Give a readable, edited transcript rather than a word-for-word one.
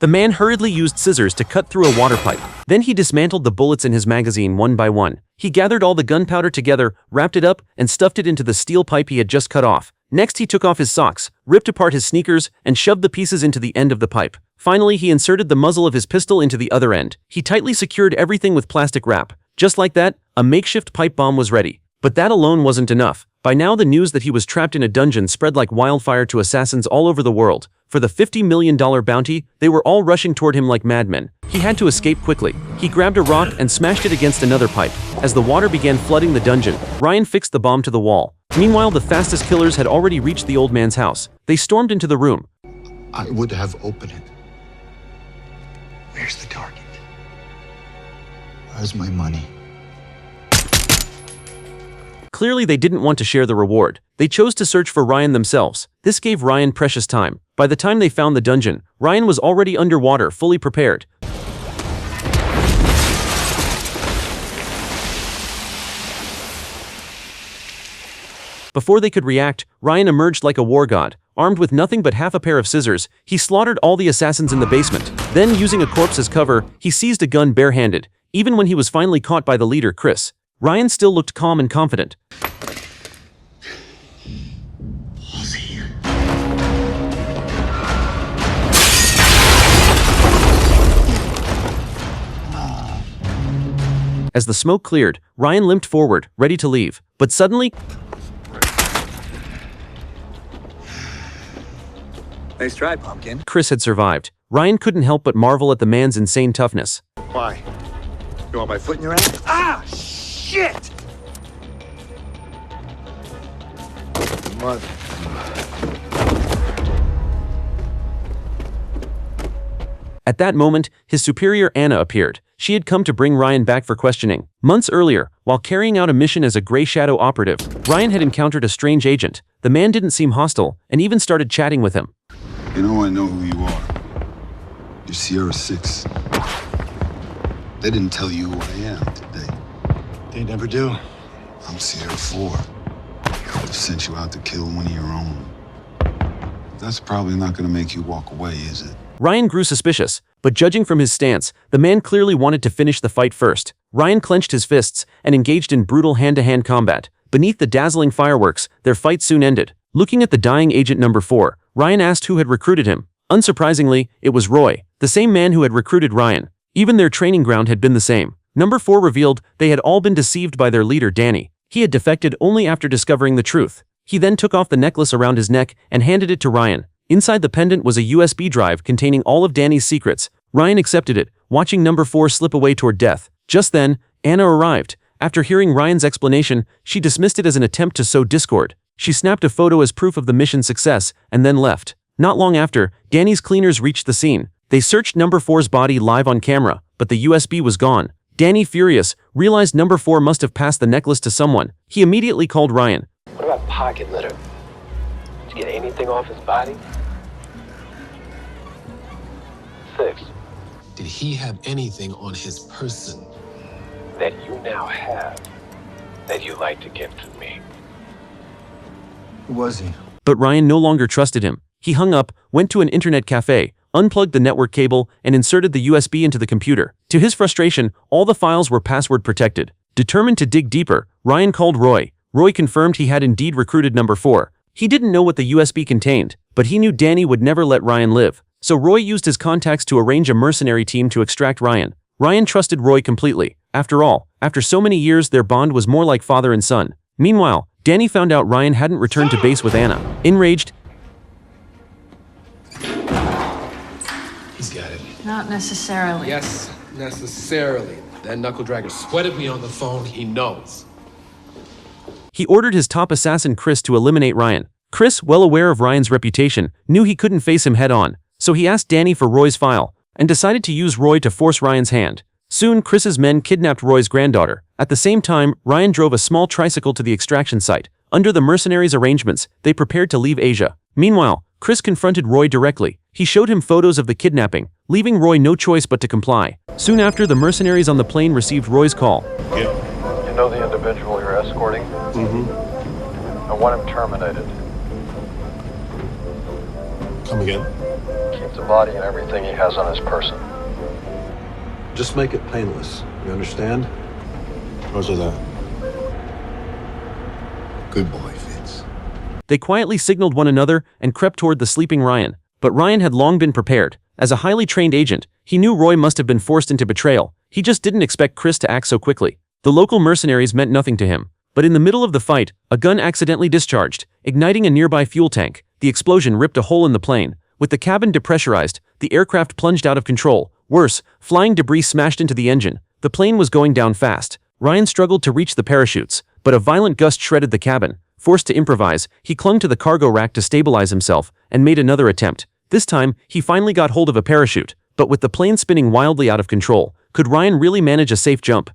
The man hurriedly used scissors to cut through a water pipe. Then he dismantled the bullets in his magazine one by one. He gathered all the gunpowder together, wrapped it up, and stuffed it into the steel pipe he had just cut off. Next he took off his socks, ripped apart his sneakers, and shoved the pieces into the end of the pipe. Finally he inserted the muzzle of his pistol into the other end. He tightly secured everything with plastic wrap. Just like that, a makeshift pipe bomb was ready. But that alone wasn't enough. By now the news that he was trapped in a dungeon spread like wildfire to assassins all over the world. For the $50 million bounty, they were all rushing toward him like madmen. He had to escape quickly. He grabbed a rock and smashed it against another pipe. As the water began flooding the dungeon, Ryan fixed the bomb to the wall. Meanwhile, the fastest killers had already reached the old man's house. They stormed into the room. I would have opened it. Where's the target? Where's my money? Clearly they didn't want to share the reward. They chose to search for Ryan themselves. This gave Ryan precious time. By the time they found the dungeon, Ryan was already underwater, fully prepared. Before they could react, Ryan emerged like a war god. Armed with nothing but half a pair of scissors, he slaughtered all the assassins in the basement. Then, using a corpse as cover, he seized a gun barehanded. Even when he was finally caught by the leader, Chris, Ryan still looked calm and confident. As the smoke cleared, Ryan limped forward, ready to leave. But suddenly, nice try, Pumpkin. Chris had survived. Ryan couldn't help but marvel at the man's insane toughness. Why? You want my foot in your ass? Ah, shit! Mother. At that moment, his superior Anna appeared. She had come to bring Ryan back for questioning. Months earlier, while carrying out a mission as a Grey Shadow operative, Ryan had encountered a strange agent. The man didn't seem hostile, and even started chatting with him. You know I know who you are. You're Sierra 6. They didn't tell you who I am, did they? They never do. I'm Sierra 4. I've sent you out to kill one of your own. That's probably not gonna make you walk away, is it? Ryan grew suspicious, but judging from his stance, the man clearly wanted to finish the fight first. Ryan clenched his fists and engaged in brutal hand-to-hand combat. Beneath the dazzling fireworks, their fight soon ended. Looking at the dying agent number 4, Ryan asked who had recruited him. Unsurprisingly, it was Roy, the same man who had recruited Ryan. Even their training ground had been the same. Number 4 revealed they had all been deceived by their leader Danny. He had defected only after discovering the truth. He then took off the necklace around his neck and handed it to Ryan. Inside the pendant was a USB drive containing all of Danny's secrets. Ryan accepted it, watching number 4 slip away toward death. Just then, Anna arrived. After hearing Ryan's explanation, she dismissed it as an attempt to sow discord. She snapped a photo as proof of the mission's success, and then left. Not long after, Danny's cleaners reached the scene. They searched number 4's body live on camera, but the USB was gone. Danny, furious, realized number 4 must have passed the necklace to someone. He immediately called Ryan. What about pocket litter? Did you get anything off his body? 6. Did he have anything on his person That you now have, that you like to give to me? Who was he? But Ryan no longer trusted him. He hung up, went to an internet cafe, unplugged the network cable, and inserted the USB into the computer. To his frustration, all the files were password protected. Determined to dig deeper, Ryan called Roy. Roy confirmed he had indeed recruited number 4. He didn't know what the USB contained, but he knew Danny would never let Ryan live. So Roy used his contacts to arrange a mercenary team to extract Ryan. Ryan trusted Roy completely. After all, after so many years, their bond was more like father and son. Meanwhile, Danny found out Ryan hadn't returned to base with Anna. Enraged, He's got it. Not necessarily. Yes, necessarily. That knuckle dragger sweated me on the phone. He knows. he ordered his top assassin Chris to eliminate Ryan. Chris, well aware of Ryan's reputation, knew he couldn't face him head-on, so he asked Danny for Roy's file, and decided to use Roy to force Ryan's hand. Soon, Chris's men kidnapped Roy's granddaughter. At the same time, Ryan drove a small tricycle to the extraction site. Under the mercenaries' arrangements, they prepared to leave Asia. Meanwhile, Chris confronted Roy directly. He showed him photos of the kidnapping, leaving Roy no choice but to comply. Soon after, the mercenaries on the plane received Roy's call. You know the individual you're escorting? I want him terminated. Come again? Keeps the body and everything he has on his person. Just make it painless. You understand? Roger that. Good boy, Fitz. They quietly signaled one another and crept toward the sleeping Ryan. But Ryan had long been prepared. As a highly trained agent, he knew Roy must have been forced into betrayal. He just didn't expect Chris to act so quickly. The local mercenaries meant nothing to him. But in the middle of the fight, a gun accidentally discharged, igniting a nearby fuel tank. The explosion ripped a hole in the plane. With the cabin depressurized, the aircraft plunged out of control. Worse, flying debris smashed into the engine. The plane was going down fast. Ryan struggled to reach the parachutes, but a violent gust shredded the cabin. Forced to improvise, he clung to the cargo rack to stabilize himself and made another attempt. This time, he finally got hold of a parachute, but with the plane spinning wildly out of control, could Ryan really manage a safe jump?